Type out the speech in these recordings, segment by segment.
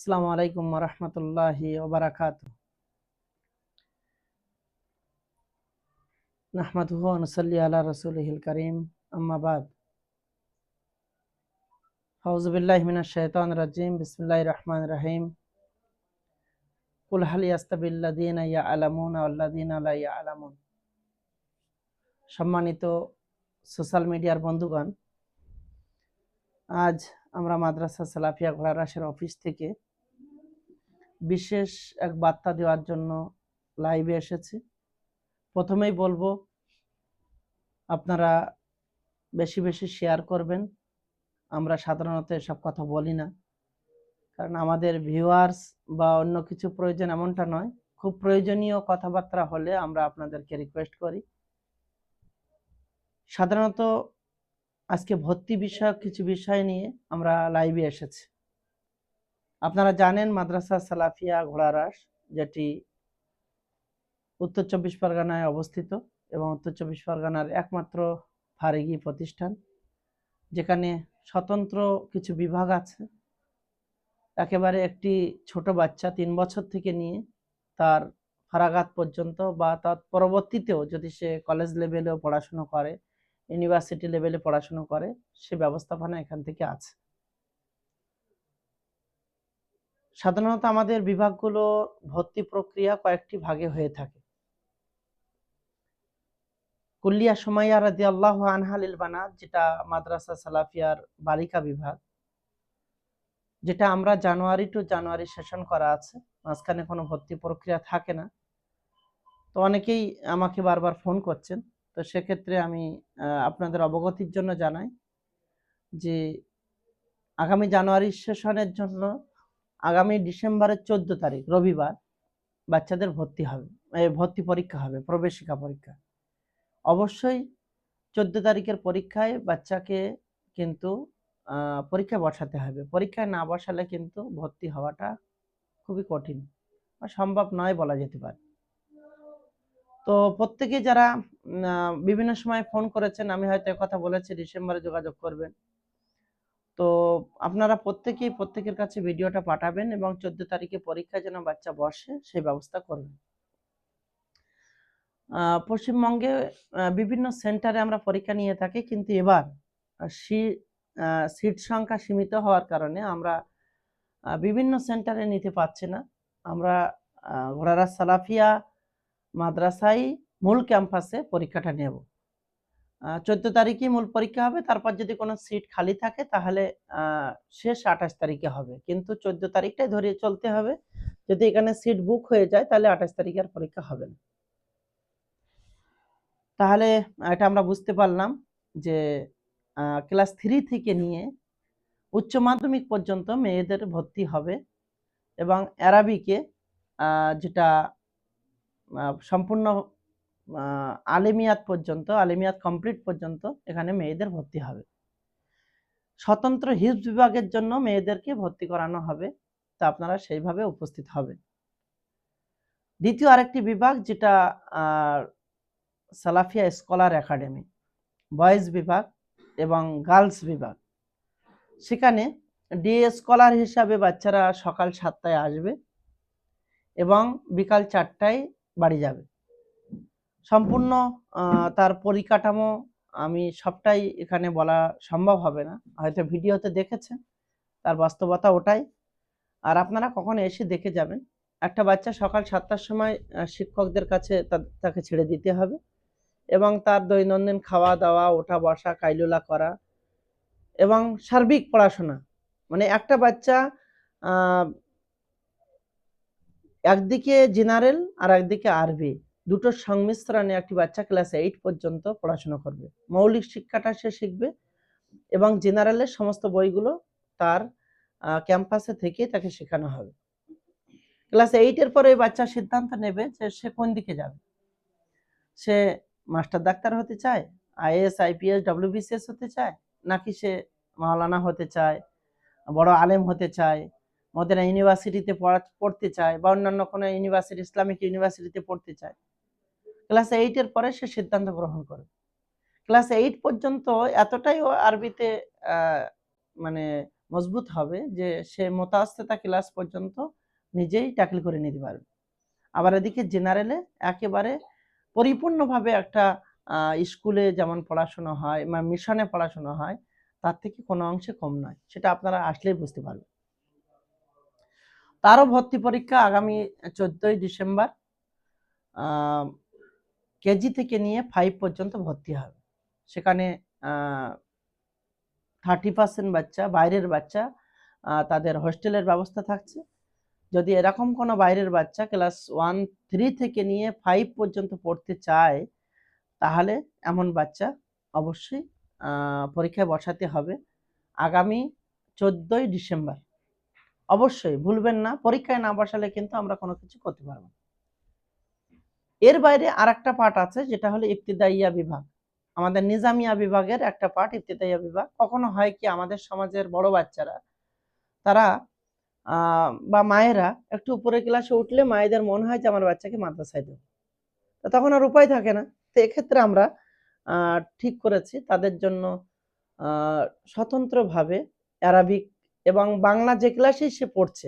আসসালামু আলাইকুম ওয়া রাহমাতুল্লাহি ওয়া বারাকাতুহু। নাহমাদুহু ওয়া নুসাল্লি আলা রাসূলিহিল কারীম। আম্মা বাদ। আউযু বিল্লাহি মিনাশ শাইতানির রাজীম। বিসমিল্লাহির রহমানির রহিম। কুল হাল ইয়াস্তাবিল্লাযীনা ইয়া'লামুনা ওয়াল্লাযীনা লা ইয়া'লামুন। সম্মানিত সোশ্যাল মিডিয়ার বন্ধুগণ, আজ আমরা মাদ্রাসা সালাফিয়া ঘোড়ারাসের অফিস থেকে বিশেষ এক বার্তা দেওয়ার জন্য লাইভে এসেছি। প্রথমেই বলবো, আপনারা বেশি বেশি শেয়ার করবেন। আমরা সাধারণত এসব কথা বলি না, কারণ আমাদের ভিউয়ার্স বা অন্য কিছু প্রয়োজন এমনটা নয়। খুব প্রয়োজনীয় কথাবার্তা হলে আমরা আপনাদেরকে রিকোয়েস্ট করি। সাধারণত আজকে ভর্তি বিষয়ক কিছু বিষয় নিয়ে আমরা লাইভে এসেছি। আপনারা জানেন মাদ্রাসা সালাফিয়া ঘোড়ারাস, যেটি উত্তর চব্বিশ পরগনায় অবস্থিত এবং উত্তর চব্বিশ পরগনার একমাত্র ফারিগি প্রতিষ্ঠান, যেখানে স্বতন্ত্র কিছু বিভাগ আছে। একেবারে একটি ছোট বাচ্চা 3 বছর থেকে নিয়ে তার ফারাগাত পর্যন্ত বা তার পরবর্তীতেও যদি সে কলেজ লেভেলেও পড়াশুনো করে, ইউনিভার্সিটি লেভেলে পড়াশুনো করে, সে ব্যবস্থাপনা এখান থেকে আছে। সাধারণত আমাদের বিভাগগুলো ভর্তি প্রক্রিয়া কয়েকটি ভাগে হয়ে থাকে। কুল্লিয়া সুমাইয়া রাদিয়াল্লাহু আনহা লিল বানাত, যেটা মাদ্রাসা সালাফিয়ার বালিকা বিভাগ, যেটা আমরা জানুয়ারি টু জানুয়ারি সেশন করা আছে, মাঝখানে কোনো ভর্তি প্রক্রিয়া থাকে না। তো অনেকেই আমাকে বারবার ফোন করছেন, তো সেক্ষেত্রে আমি আপনাদের অবগতির জন্য জানাই যে আগামী জানুয়ারি সেশনের জন্য আগামী ডিসেম্বরের 14 তারিখ রবিবার বাচ্চাদের ভর্তি পরীক্ষা হবে, প্রবেশিকা পরীক্ষা। অবশ্যই 14 তারিখের পরীক্ষায় বাচ্চাকে কিন্তু পরীক্ষায় বসাতে হবে। পরীক্ষায় না বসালে কিন্তু ভর্তি হওয়াটা খুবই কঠিন বা সম্ভব নয় বলা যেতে পারে। তো প্রত্যেকে যারা বিভিন্ন সময় ফোন করেছেন, আমি হয়তো কথা বলেছি ডিসেম্বরে যোগাযোগ করবেন। তো আপনারা প্রত্যেকের কাছে ভিডিওটা পাঠাবেন এবং 14 তারিখে পরীক্ষায় যেন বাচ্চা বসে সেই ব্যবস্থা করবেন। পশ্চিমবঙ্গে বিভিন্ন সেন্টারে আমরা পরীক্ষা নিয়ে থাকি, কিন্তু এবার সিট সংখ্যা সীমিত হওয়ার কারণে আমরা বিভিন্ন সেন্টারে নিতে পারছি না। আমরা ঘোড়ারাস সালাফিয়া মাদ্রাসায় মূল ক্যাম্পাসে পরীক্ষাটা নেব। 14 তারিখে মূল পরীক্ষা হবে, তারপর যদি কোনো সিট খালি থাকে তাহলে শেষ 28 তারিখে হবে, কিন্তু 14 তারিখটাই ধরে চলতে হবে। যদি এখানে সিট বুক হয়ে যায় তাহলে 28 তারিখে আর পরীক্ষা হবে না। তাহলে এটা আমরা বুঝতে পারলাম যে ক্লাস 3 থেকে নিয়ে উচ্চ মাধ্যমিক পর্যন্ত মেয়েদের ভর্তি হবে এবং অ্যারাবিকে যেটা সম্পূর্ণ আলেমিয়াত কমপ্লিট পর্যন্ত এখানে মেয়েদের ভর্তি হবে। স্বতন্ত্র হিফজ বিভাগের জন্য মেয়েদেরকে ভর্তি করানো হবে, তা আপনারা সেইভাবে উপস্থিত হবেন। দ্বিতীয় আরেকটি বিভাগ যেটা সালাফিয়া স্কলার একাডেমি, বয়েজ বিভাগ এবং গার্লস বিভাগ। সেখানে ডে স্কলার হিসাবে বাচ্চারা সকাল 7টায় আসবে এবং বিকাল 4টায় বাড়ি যাবে। সম্পূর্ণ তার পরিকাঠামো আমি সবটাই এখানে বলা সম্ভব হবে না, হয়তো ভিডিওতে দেখেছেন, তার বাস্তবতা ওটাই। আর আপনারা কখন এসে দেখে যাবেন। একটা বাচ্চা সকাল 7টার সময় শিক্ষকদের কাছে তাকে ছেড়ে দিতে হবে এবং তার দৈনন্দিন খাওয়া দাওয়া, ওঠা বসা, কাইলুলা করা এবং সার্বিক পড়াশোনা, মানে একটা বাচ্চা একদিকে জেনারেল আর একদিকে আরবি, দুটোর সংমিশ্রণে একটি বাচ্চা ক্লাস 8 পর্যন্ত পড়াশোনা করবে। মৌলিক শিক্ষাটা সে শিখবে এবং জেনারেলের সমস্ত বইগুলো তার ক্যাম্পাসে থেকে তাকে শেখানো হবে। ক্লাস 8 এর পরে বাচ্চা সিদ্ধান্ত নেবে যে সে কোন দিকে যাবে। সে মাস্টার ডাক্তার হতে চায়, আইএএস আইপিএস ডব্লিউবিসিএস হতে চায়, নাকি সে মাওলানা হতে চায়, বড় আলেম হতে চায়, মদিনা ইউনিভার্সিটিতে পড়তে চায় বা অন্যান্য কোনো ইউনিভার্সিটি, ইসলামিক ইউনিভার্সিটিতে পড়তে চায়। ক্লাস 8 এর পরে সে সিদ্ধান্ত গ্রহণ করে। ক্লাস 8 পর্যন্ত এতটাই ও আরবিতে মানে মজবুত হবে যে সে মোতাসসিতা ক্লাস পর্যন্ত নিজেই ট্যাকল করে নিতে পারবে। আবার এদিকে জেনারেলে একেবারে পরিপূর্ণভাবে একটা স্কুলে যেমন পড়াশোনা হয় বা মিশনে পড়াশোনা হয় তার থেকে কোনো অংশে কম নয়, সেটা আপনারা আসলেই বুঝতে পারবেন। তারও ভর্তি পরীক্ষা আগামী 14ই ডিসেম্বর কেজি থেকে নিয়ে 5 পর্যন্ত ভর্তি হবে। সেখানে 30% বাচ্চা বাইরের বাচ্চা, তাদের হোস্টেলের ব্যবস্থা থাকছে। যদি এরকম কোনো বাইরের বাচ্চা ক্লাস 1, 3 থেকে নিয়ে 5 পর্যন্ত পড়তে চায় তাহলে এমন বাচ্চা অবশ্যই পরীক্ষায় বসাতে হবে আগামী 14ই ডিসেম্বর। অবশ্যই ভুলবেন না, পরীক্ষায় না বসালে কিন্তু আমরা কোনো কিছু করতে পারবো না। এর বাইরে আরেকটা পার্ট আছে যেটা হলো ইবতিদাইয়া বিভাগ। আমাদের নিজামিয়া বিভাগের একটা পার্ট ইবতিদাইয়া বিভাগ। কখনো হয় কি আমাদের সমাজের বড় বাচ্চারা তারা বা মায়েরা একটু উপরের ক্লাসে উঠলে মায়েদের মনে হয় যে আমার বাচ্চাকে মাদ্রাসায় দেব, তখন আর উপায় থাকে না। তো এক্ষেত্রে আমরা ঠিক করেছি তাদের জন্য স্বতন্ত্রভাবে অ্যারাবিক এবং বাংলা যে ক্লাসে সে পড়ছে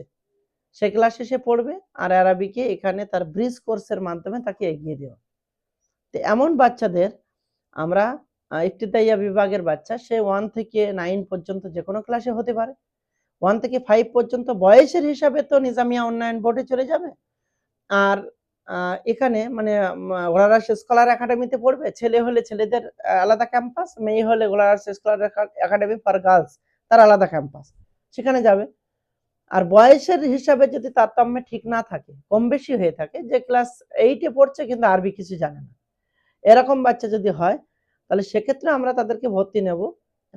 সে ক্লাসে সে পড়বে, আর অ্যারাবিকে এখানে তার ব্রিজ কোর্সের মাধ্যমে তাকে এগিয়ে দেওয়া। তো এমন বাচ্চাদের আমরা ইবতিদাইয়া বিভাগের বাচ্চা সে 1 থেকে 9 পর্যন্ত যে কোনো ক্লাসে হতে পারে। 1 থেকে 5 পর্যন্ত বয়সের হিসাবে তো নিজামিয়া উন্নয়ন বোর্ডে চলে যাবে। আর এখানে মানে গোলারাস স্কলার একাডেমিতে পড়বে। ছেলে হলে ছেলেদের আলাদা ক্যাম্পাস, মেয়ে হলে গোলারাস স্কলার একাডেমি ফর গার্লস তার আলাদা ক্যাম্পাস, সেখানে যাবে। আর বয়সের হিসাবে যদি তারতম্য ঠিক না থাকে, কম বেশি হয়ে থাকে, যে ক্লাস 8 এ পড়ছে কিন্তু আরবি কিছু জানে না, এরকম বাচ্চা যদি হয় তাহলে সেক্ষেত্রে আমরা তাদেরকে ভর্তি নেব।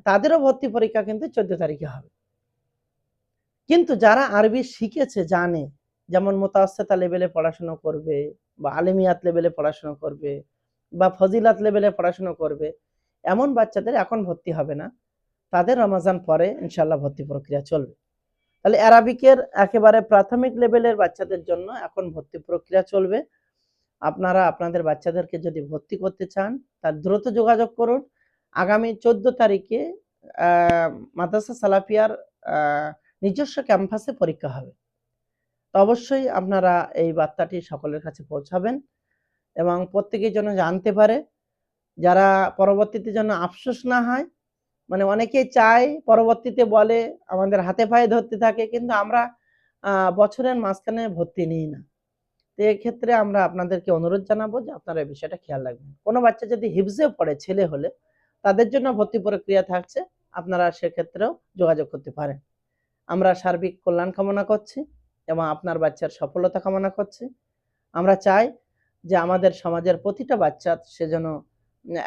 তাদেরও ভর্তি পরীক্ষা কিন্তু 14 তারিখে হবে। কিন্তু যারা আরবি শিখেছে জানে, যেমন মুতাওয়াসসিতা লেভেলে পড়াশোনা করবে বা আলিমিয়াত লেভেলে পড়াশোনা করবে বা ফজিলাত লেভেলে পড়াশোনা করবে, এমন বাচ্চাদের এখন ভর্তি হবে না, তাদের রমাজান পরে ইনশাআল্লাহ ভর্তি প্রক্রিয়া চলবে। তাহলে অ্যারাবিকের একেবারে প্রাথমিক লেভেলের বাচ্চাদের জন্য এখন ভর্তি প্রক্রিয়া চলবে। আপনারা আপনাদের বাচ্চাদেরকে যদি ভর্তি করতে চান তার দ্রুত যোগাযোগ করুন। আগামী 14 তারিখে মাদ্রাসা সালাফিয়ার নিজস্ব ক্যাম্পাসে পরীক্ষা হবে। তো অবশ্যই আপনারা এই বার্তাটি সকলের কাছে পৌঁছাবেন এবং প্রত্যেকেই যেন জানতে পারে, যারা পরবর্তীতে যেন আফসোস না হয়। মানে অনেকেই চায়, পরবর্তীতে বলে, আমাদের হাতে পায়ে ধরতে থাকে, কিন্তু আমরা বছরের মাঝখানে ভর্তি নিই না। তো এক্ষেত্রে আমরা আপনাদেরকে অনুরোধ জানাবো যে আপনারা এই বিষয়টা খেয়াল রাখবেন। কোনো বাচ্চা যদি হিফজে পড়ে ছেলে হলে তাদের জন্য ভর্তি প্রক্রিয়া থাকছে, আপনারা সেক্ষেত্রেও যোগাযোগ করতে পারেন। আমরা সার্বিক কল্যাণ কামনা করছি এবং আপনার বাচ্চার সফলতা কামনা করছি। আমরা চাই যে আমাদের সমাজের প্রতিটা বাচ্চা সে যেন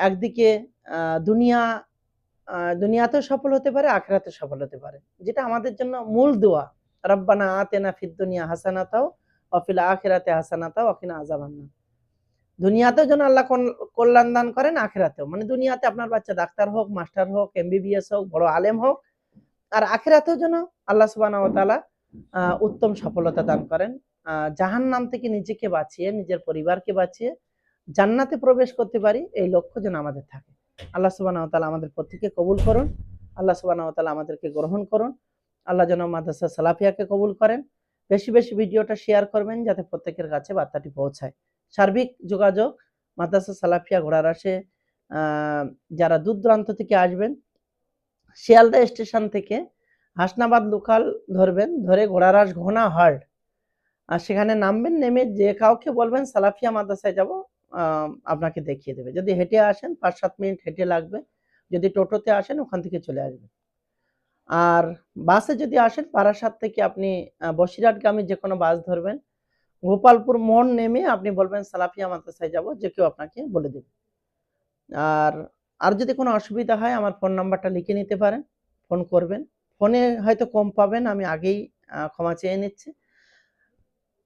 একদিকে দুনিয়াতেও সফল হতে পারে, আখিরাতে সফল হতে পারে, যেটা আমাদের জন্য মূল দোয়া। রব্বানা আতিনা ফিদ দুনিয়া হাসানাতাও ওয়া ফিল আখিরাতি হাসানাতাও ওয়া কিনা আযাবান্নার। দুনিয়াতেও যেন আল্লাহ কল্যাণ দান করেন, আখিরাতেও, মানে দুনিয়াতে আপনার বাচ্চা ডাক্তার হোক, মাস্টার হোক, এমবিবিএস হোক, বড় আলেম হোক, আর আখিরাতেও যেন আল্লাহ সুবহানাহু ওয়া তাআলা উত্তম সফলতা দান করেন। জাহান্নাম থেকে নিজেকে বাঁচিয়ে, নিজের পরিবারকে বাঁচিয়ে জান্নাতে প্রবেশ করতে পারি, এই লক্ষ্য যেন আমাদের থাকে। আল্লাহ সুবহানাহু ওয়া তাআলা আমাদের প্রত্যেককে কবুল করুন। আল্লাহ সুবহানাহু ওয়া তাআলা আমাদেরকে গ্রহণ করুন। আল্লাহ যেন মাদ্রাসা সালাফিয়াকে কবুল করেন। বেশি বেশি ভিডিওটা শেয়ার করবেন যাতে প্রত্যেকের কাছে বার্তাটি পৌঁছায়। সার্বিক যোগাযোগ মাদ্রাসা সালাফিয়া ঘোড়ারাসে যারা দূর দূরান্ত থেকে আসবেন, শিয়ালদা স্টেশন থেকে হাসনাবাদ লোকাল ধরবেন, ধরে ঘোড়ারাস ঘোনা হাল্ট, আর সেখানে নামবেন। নেমে যে কাউকে বলবেন সালাফিয়া মাদ্রাসায় যাব, আপনাকে দেখিয়ে দেবে। যদি হেঁটে আসেন 5-7 মিনিট হেঁটে লাগবে, যদি টোটোতে আসেন ওখান থেকে চলে আসবেন। আর বাসে যদি আসেন বারাসাত থেকে আপনি বসিরহাটগামী যে কোনো বাস ধরবেন, গোপালপুর মোড় নেমে আপনি বলবেন সালাফিয়া মাদ্রাসায় যাব, যে কেউ আপনাকে বলে দেবে। আর যদি কোনো অসুবিধা হয় আমার ফোন নাম্বারটা লিখে নিতে পারেন, ফোন করবেন। ফোনে হয়তো কম পাবেন, আমি আগেই ক্ষমা চেয়ে নিচ্ছি।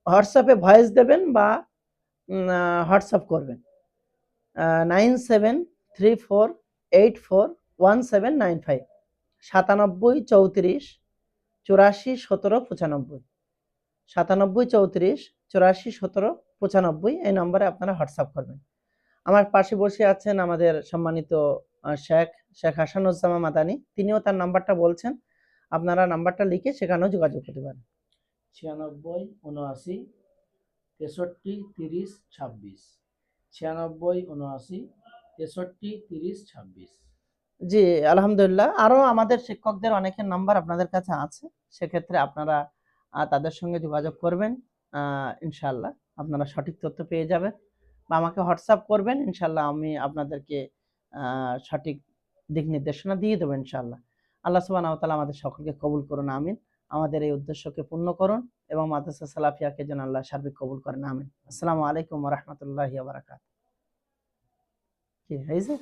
হোয়াটসঅ্যাপে ভয়েস দেবেন বা হোয়াটসঅ্যাপ করবেন 9734841795 9734 84 17 95 9734 84 17 95 এই নম্বরে আপনারা হোয়াটসঅ্যাপ করবেন। আমার পাশে বসে আছেন আমাদের সম্মানিত শেখ হাসানুজ্জামান মাদানী, তিনিও তার নাম্বারটা বলছেন। আপনারা নাম্বারটা লিখে সেখানেও যোগাযোগ করতে পারেন। 96 79 63 30 26, 96 79 63 30 26। জি, আলহামদুলিল্লাহ। আরো আমাদের শিক্ষকদের অনেকের নাম্বার আপনাদের কাছে আছে, সেক্ষেত্রে আপনারা তাদের সঙ্গে যোগাযোগ করবেন। ইনশাআল্লাহ আপনারা সঠিক তথ্য পেয়ে যাবেন, বা আমাকে হোয়াটসঅ্যাপ করবেন, ইনশাআল্লাহ আমি আপনাদেরকে সঠিক দিক নির্দেশনা দিয়ে দেবো ইনশাআল্লাহ। আল্লাহ সুবহানাহু ওয়া তাআলা আমাদের সকলকে কবুল করুন, আমিন। আমাদের এই উদ্দেশ্যকে পূর্ণ করুন এবং মাদ্রাসা সালাফিয়াকে যেন আল্লাহ সার্বিক কবুল করেন, আমিন। আসসালামু আলাইকুম ওয়া রাহমাতুল্লাহি ওয়া বারাকাতুহু। কি হয়েছে?